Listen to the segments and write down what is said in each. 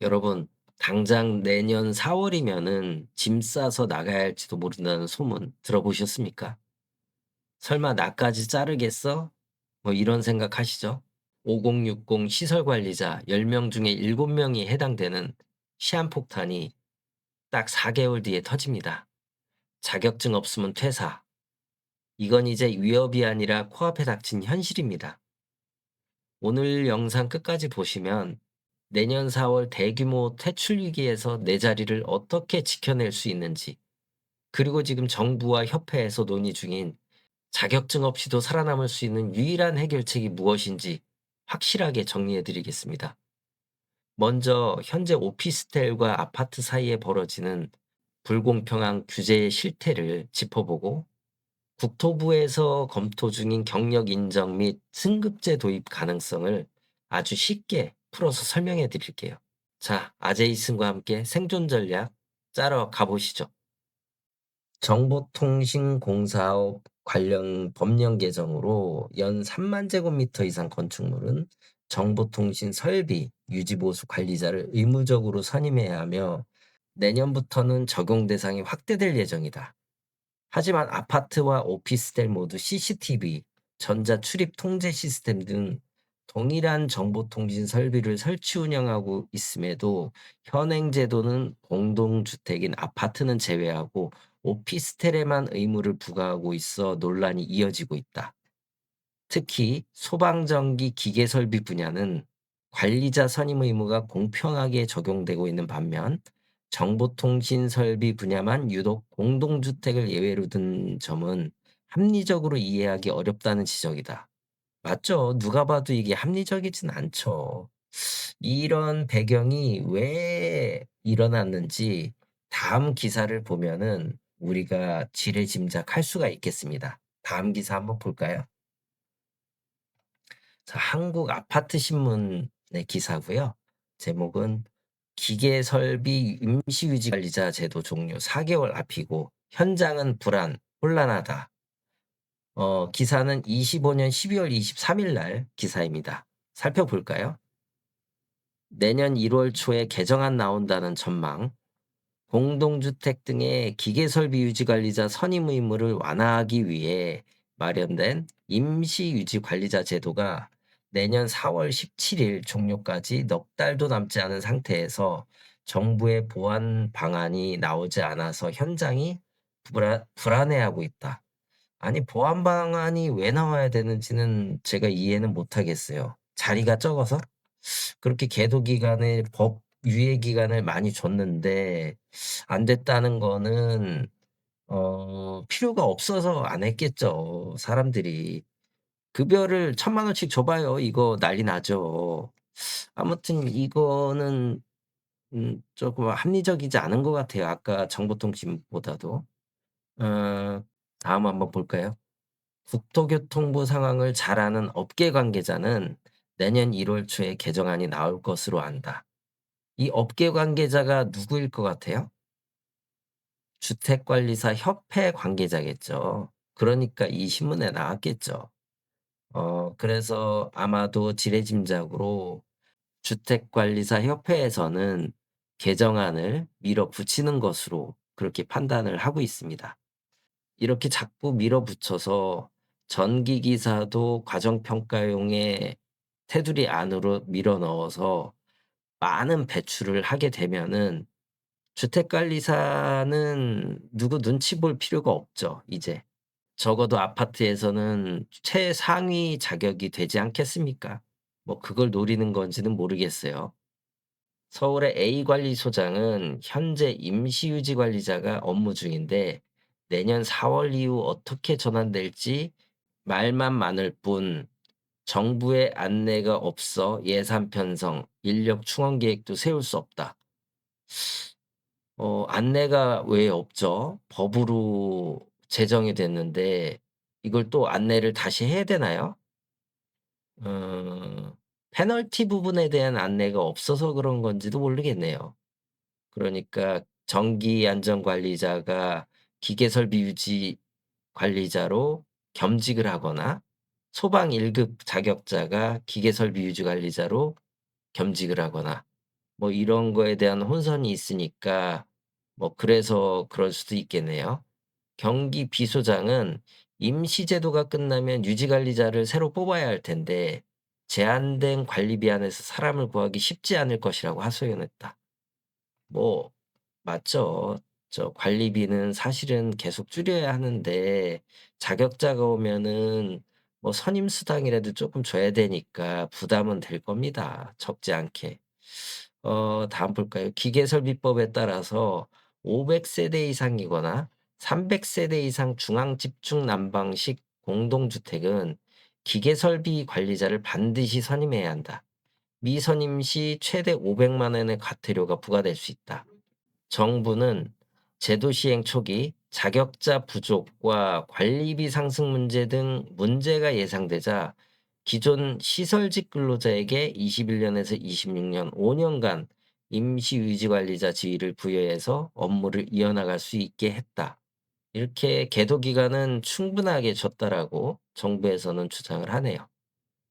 여러분, 당장 내년 4월이면은 짐 싸서 나가야 할지도 모른다는 소문 들어보셨습니까? 설마 나까지 자르겠어? 뭐 이런 생각하시죠? 5060 시설 관리자 10명 중에 7명이 해당되는 시한폭탄이 딱 4개월 뒤에 터집니다. 자격증 없으면 퇴사. 이건 이제 위협이 아니라 코앞에 닥친 현실입니다. 오늘 영상 끝까지 보시면 내년 4월 대규모 퇴출 위기에서 내 자리를 어떻게 지켜낼 수 있는지, 그리고 지금 정부와 협회에서 논의 중인 자격증 없이도 살아남을 수 있는 유일한 해결책이 무엇인지 확실하게 정리해 드리겠습니다. 먼저 현재 오피스텔과 아파트 사이에 벌어지는 불공평한 규제의 실태를 짚어보고, 국토부에서 검토 중인 경력 인정 및 승급제 도입 가능성을 아주 쉽게 풀어서 설명해 드릴게요. 자, 아제이슨과 함께 생존 전략 짜러 가보시죠. 정보통신공사업 관련 법령 개정으로 연 3만 제곱미터 이상 건축물은 정보통신 설비 유지보수 관리자를 의무적으로 선임해야 하며, 내년부터는 적용 대상이 확대될 예정이다. 하지만 아파트와 오피스텔 모두 CCTV, 전자 출입 통제 시스템 등 동일한 정보통신 설비를 설치 운영하고 있음에도 현행 제도는 공동주택인 아파트는 제외하고 오피스텔에만 의무를 부과하고 있어 논란이 이어지고 있다. 특히 소방전기 기계설비 분야는 관리자 선임 의무가 공평하게 적용되고 있는 반면, 정보통신 설비 분야만 유독 공동주택을 예외로 둔 점은 합리적으로 이해하기 어렵다는 지적이다. 맞죠? 누가 봐도 이게 합리적이진 않죠. 이런 배경이 왜 일어났는지 다음 기사를 보면은 우리가 지레짐작할 수가 있겠습니다. 다음 기사 한번 볼까요? 자, 한국 아파트 신문의 기사고요. 제목은 기계 설비 임시 유지 관리자 제도 종료 4개월 앞이고 현장은 혼란하다. 기사는 25년 12월 23일 날 기사입니다. 살펴볼까요? 내년 1월 초에 개정안 나온다는 전망, 공동주택 등의 기계설비 유지관리자 선임 의무를 완화하기 위해 마련된 임시유지관리자 제도가 내년 4월 17일 종료까지 넉 달도 남지 않은 상태에서 정부의 보완 방안이 나오지 않아서 현장이 불안해하고 있다. 아니, 보완 방안이 왜 나와야 되는지는 제가 이해는 못하겠어요. 자리가 적어서? 그렇게 계도 기간을 법 유예 기간을 많이 줬는데 안 됐다는 거는 필요가 없어서 안 했겠죠. 사람들이 급여를 1,000만 원씩 줘 봐요. 이거 난리 나죠. 아무튼 이거는 조금 합리적이지 않은 것 같아요. 아까 정보통신보다도. 어 다음 한번 볼까요? 국토교통부 상황을 잘 아는 업계 관계자는 내년 1월 초에 개정안이 나올 것으로 안다. 이 업계 관계자가 누구일 것 같아요? 주택관리사 협회 관계자겠죠. 그러니까 이 신문에 나왔겠죠. 그래서 아마도 지레짐작으로 주택관리사 협회에서는 개정안을 밀어붙이는 것으로 그렇게 판단을 하고 있습니다. 이렇게 자꾸 밀어붙여서 전기기사도 과정평가용의 테두리 안으로 밀어 넣어서 많은 배출을 하게 되면은 주택관리사는 누구 눈치 볼 필요가 없죠, 이제. 적어도 아파트에서는 최상위 자격이 되지 않겠습니까? 뭐 그걸 노리는 건지는 모르겠어요. 서울의 A관리소장은 현재 임시유지관리자가 업무 중인데 내년 4월 이후 어떻게 전환될지 말만 많을 뿐 정부의 안내가 없어 예산 편성, 인력 충원 계획도 세울 수 없다. 안내가 왜 없죠? 법으로 제정이 됐는데 이걸 또 안내를 다시 해야 되나요? 페널티 부분에 대한 안내가 없어서 그런 건지도 모르겠네요. 그러니까 전기 안전 관리자가 기계 설비 유지 관리자로 겸직을 하거나 소방 1급 자격자가 기계 설비 유지 관리자로 겸직을 하거나, 뭐 이런 거에 대한 혼선이 있으니까 뭐 그래서 그럴 수도 있겠네요. 경기 비서장은 임시 제도가 끝나면 유지관리자를 새로 뽑아야 할 텐데 제한된 관리비 안에서 사람을 구하기 쉽지 않을 것이라고 하소연했다. 뭐 맞죠. 저 관리비는 사실은 계속 줄여야 하는데 자격자가 오면은 뭐 선임 수당이라도 조금 줘야 되니까 부담은 될 겁니다, 적지 않게. 다음 볼까요? 기계설비법에 따라서 500 세대 이상이거나 300 세대 이상 중앙 집중 난방식 공동주택은 기계설비 관리자를 반드시 선임해야 한다. 미선임 시 최대 500만 원의 과태료가 부과될 수 있다. 정부는 제도 시행 초기 자격자 부족과 관리비 상승 문제 등 문제가 예상되자 기존 시설직 근로자에게 21년에서 26년 5년간 임시유지관리자 지위를 부여해서 업무를 이어나갈 수 있게 했다. 이렇게 계도 기간은 충분하게 줬다라고 정부에서는 주장을 하네요.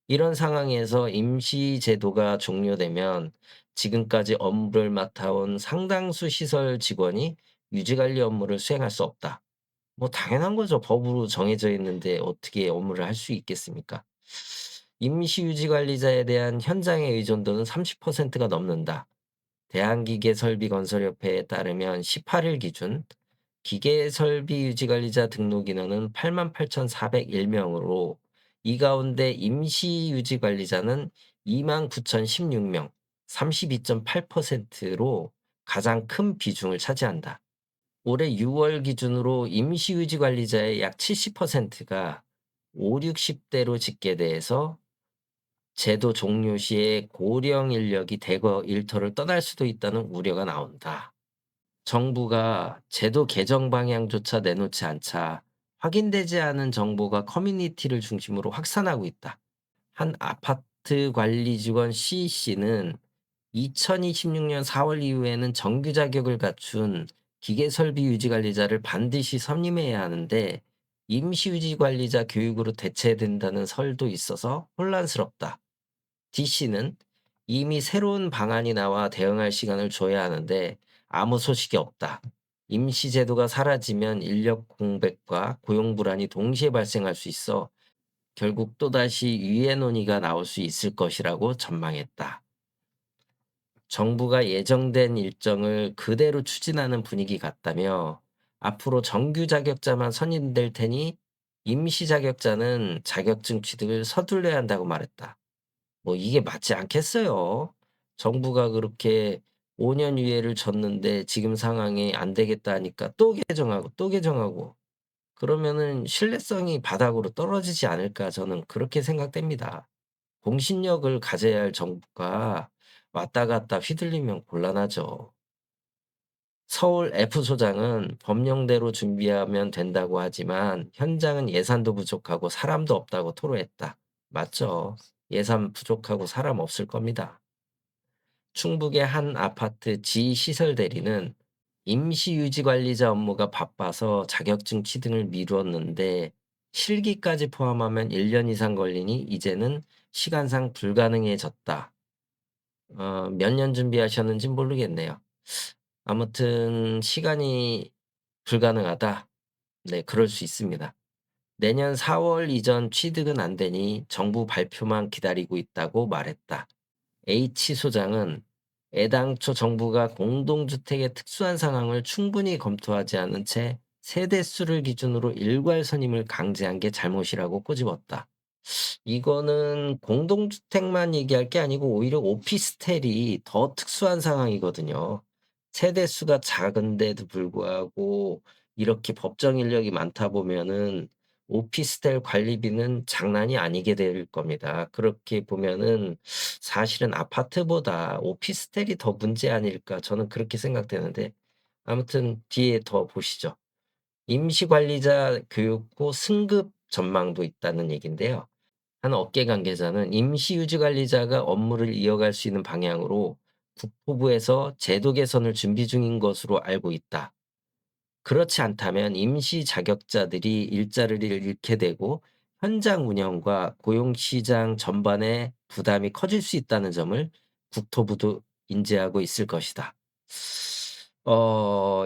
이런 상황에서 임시 제도가 종료되면 지금까지 업무를 맡아온 상당수 시설 직원이 유지관리 업무를 수행할 수 없다. 뭐 당연한 거죠. 법으로 정해져 있는데 어떻게 업무를 할 수 있겠습니까? 임시유지관리자에 대한 현장의 의존도는 30%가 넘는다. 대한기계설비건설협회에 따르면 18일 기준 기계설비유지관리자 등록 인원은 88,401명으로 이 가운데 임시유지관리자는 29,016명, 32.8%로 가장 큰 비중을 차지한다. 올해 6월 기준으로 임시유지관리자의 약 70%가 5, 60대로 집계돼서 제도 종료 시에 고령 인력이 대거 일터를 떠날 수도 있다는 우려가 나온다. 정부가 제도 개정 방향조차 내놓지 않자 확인되지 않은 정보가 커뮤니티를 중심으로 확산하고 있다. 한 아파트 관리 직원 C씨는 2026년 4월 이후에는 정규 자격을 갖춘 기계설비 유지관리자를 반드시 선임해야 하는데 임시유지관리자 교육으로 대체된다는 설도 있어서 혼란스럽다. D씨는 이미 새로운 방안이 나와 대응할 시간을 줘야 하는데 아무 소식이 없다. 임시제도가 사라지면 인력 공백과 고용 불안이 동시에 발생할 수 있어 결국 또다시 유예 논의가 나올 수 있을 것이라고 전망했다. 정부가 예정된 일정을 그대로 추진하는 분위기 같다며 앞으로 정규 자격자만 선임될 테니 임시 자격자는 자격증 취득을 서둘러야 한다고 말했다. 뭐 이게 맞지 않겠어요. 정부가 그렇게 5년 유예를 줬는데 지금 상황이 안 되겠다 하니까 또 개정하고 또 개정하고 그러면은 신뢰성이 바닥으로 떨어지지 않을까 저는 그렇게 생각됩니다. 공신력을 가져야 할 정부가 왔다 갔다 휘둘리면 곤란하죠. 서울 F소장은 법령대로 준비하면 된다고 하지만 현장은 예산도 부족하고 사람도 없다고 토로했다. 맞죠. 예산 부족하고 사람 없을 겁니다. 충북의 한 아파트 지시설 대리는 임시유지관리자 업무가 바빠서 자격증 취등을 미뤘는데 실기까지 포함하면 1년 이상 걸리니 이제는 시간상 불가능해졌다. 몇 년 준비하셨는지 모르겠네요. 아무튼 시간이 불가능하다. 네, 그럴 수 있습니다. 내년 4월 이전 취득은 안 되니 정부 발표만 기다리고 있다고 말했다. H 소장은 애당초 정부가 공동주택의 특수한 상황을 충분히 검토하지 않은 채 세대수를 기준으로 일괄 선임을 강제한 게 잘못이라고 꼬집었다. 이거는 공동주택만 얘기할 게 아니고 오히려 오피스텔이 더 특수한 상황이거든요. 세대 수가 작은데도 불구하고 이렇게 법정 인력이 많다 보면은 오피스텔 관리비는 장난이 아니게 될 겁니다. 그렇게 보면은 사실은 아파트보다 오피스텔이 더 문제 아닐까 저는 그렇게 생각되는데 아무튼 뒤에 더 보시죠. 임시관리자 교육 후 승급 전망도 있다는 얘긴데요. 한 업계 관계자는 임시유지관리자가 업무를 이어갈 수 있는 방향으로 국토부에서 제도 개선을 준비 중인 것으로 알고 있다. 그렇지 않다면 임시 자격자들이 일자리를 잃게 되고 현장 운영과 고용시장 전반에 부담이 커질 수 있다는 점을 국토부도 인지하고 있을 것이다.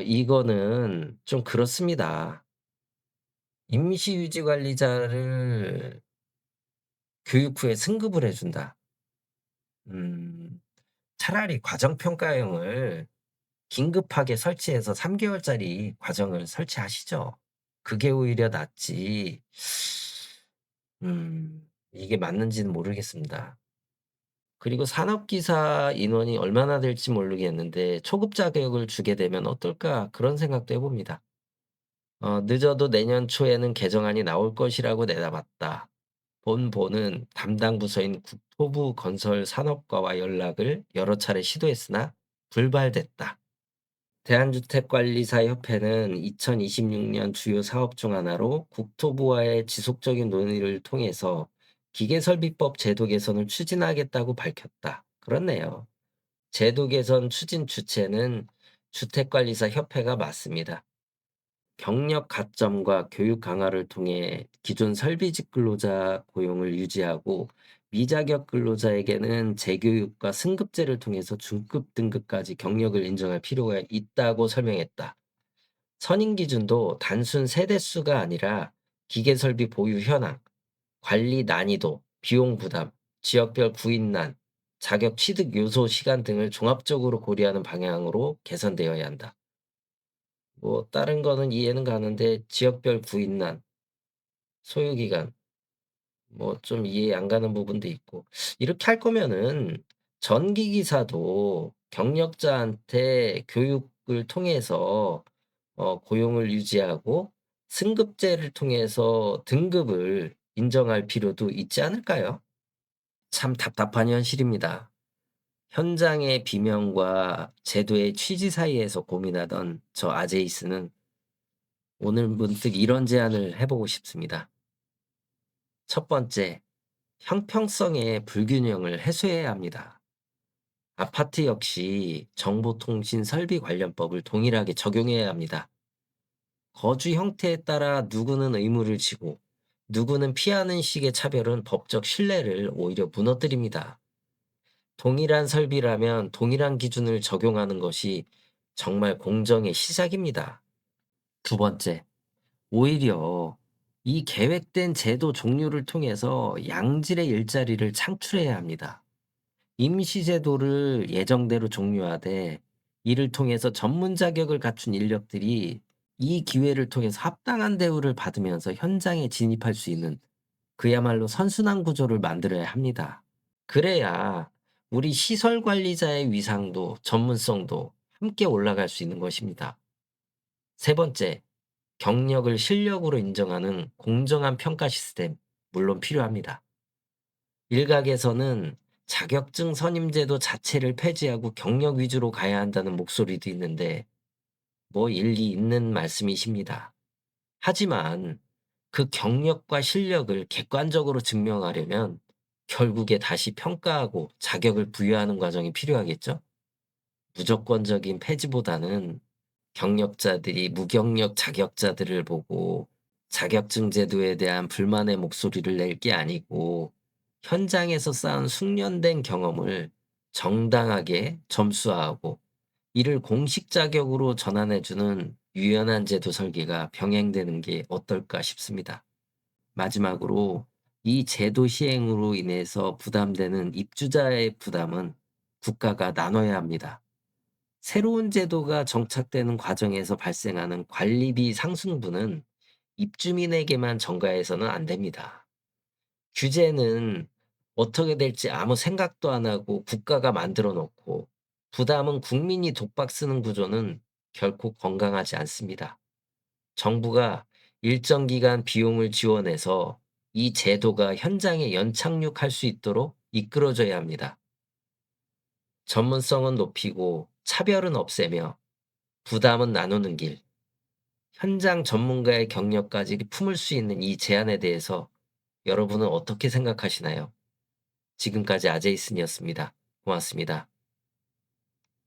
이거는 좀 그렇습니다. 임시유지관리자를 교육 후에 승급을 해 준다. 음 차라리 과정평가형을 긴급하게 설치해서 3 개월짜리 과정을 설치하시죠. 그게 오히려 낫지. 이게 맞는지는 모르겠습니다. 그리고 산업기사 인원이 얼마나 될지 모르겠는데 '초급 자격을 주게 되면 어떨까?' 그런 생각도 해 봅니다. 늦어도 내년 초에는 개정안이 나올 것이라고 내다봤다. 본부는 담당 부서인 국토부 건설산업과와 연락을 여러 차례 시도했으나 불발됐다. 대한주택관리사협회는 2026년 주요 사업 중 하나로 국토부와의 지속적인 논의를 통해서 기계설비법 제도 개선을 추진하겠다고 밝혔다. 그렇네요. 제도 개선 추진 주체는 주택관리사협회가 맞습니다. 경력 가점과 교육 강화를 통해 기존 설비직 근로자 고용을 유지하고 미자격 근로자에게는 재교육과 승급제를 통해서 중급 등급까지 경력을 인정할 필요가 있다고 설명했다. 선임 기준도 단순 세대 수가 아니라 기계 설비 보유 현황, 관리 난이도, 비용 부담, 지역별 구인난, 자격 취득 요소 시간 등을 종합적으로 고려하는 방향으로 개선되어야 한다. 뭐 다른 거는 이해는 가는데 지역별 구인난, 소요 기간 뭐 좀 이해 안 가는 부분도 있고. 이렇게 할 거면은 전기 기사도 경력자한테 교육을 통해서 고용을 유지하고 승급제를 통해서 등급을 인정할 필요도 있지 않을까요? 참 답답한 현실입니다. 현장의 비명과 제도의 취지 사이에서 고민하던 저 아제이스는 오늘 문득 이런 제안을 해 보고 싶습니다. 첫 번째, 형평성의 불균형을 해소해야 합니다. 아파트 역시 정보통신 설비 관련법을 동일하게 적용해야 합니다. 거주 형태에 따라 누구는 의무를 지고 누구는 피하는 식의 차별은 법적 신뢰를 오히려 무너뜨립니다. 동일한 설비라면 동일한 기준을 적용하는 것이 정말 공정의 시작입니다. 두 번째, 오히려 이 계획된 제도 종류를 통해서 양질의 일자리를 창출해야 합니다. 임시제도를 예정대로 종료하되 이를 통해서 전문 자격을 갖춘 인력들이 이 기회를 통해서 합당한 대우를 받으면서 현장에 진입할 수 있는 그야말로 선순환 구조를 만들어야 합니다. 그래야 우리 시설 관리자의 위상도 전문성도 함께 올라갈 수 있는 것입니다. 세 번째, 경력을 실력으로 인정하는 공정한 평가 시스템, 물론 필요합니다. 일각에서는 자격증 선임제도 자체를 폐지하고 경력 위주로 가야 한다는 목소리도 있는데, 뭐 일리 있는 말씀이십니다. 하지만 그 경력과 실력을 객관적으로 증명하려면 결국에 다시 평가하고 자격을 부여하는 과정이 필요하겠죠? 무조건적인 폐지보다는 경력자들이 무경력 자격자들을 보고 자격증 제도에 대한 불만의 목소리를 낼 게 아니고 현장에서 쌓은 숙련된 경험을 정당하게 점수화하고 이를 공식 자격으로 전환해 주는 유연한 제도 설계가 병행되는 게 어떨까 싶습니다. 마지막으로 이 제도 시행으로 인해서 부담되는 입주자의 부담은 국가가 나눠야 합니다. 새로운 제도가 정착되는 과정에서 발생하는 관리비 상승분은 입주민에게만 전가해서는 안 됩니다. 규제는 어떻게 될지 아무 생각도 안 하고 국가가 만들어 놓고 부담은 국민이 독박 쓰는 구조는 결코 건강하지 않습니다. 정부가 일정 기간 비용을 지원해서 이 제도가 현장에 연착륙할 수 있도록 이끌어줘야 합니다. 전문성은 높이고 차별은 없애며 부담은 나누는 길, 현장 전문가의 경력까지 품을 수 있는 이 제안에 대해서 여러분은 어떻게 생각하시나요? 지금까지 아제이슨이었습니다. 고맙습니다.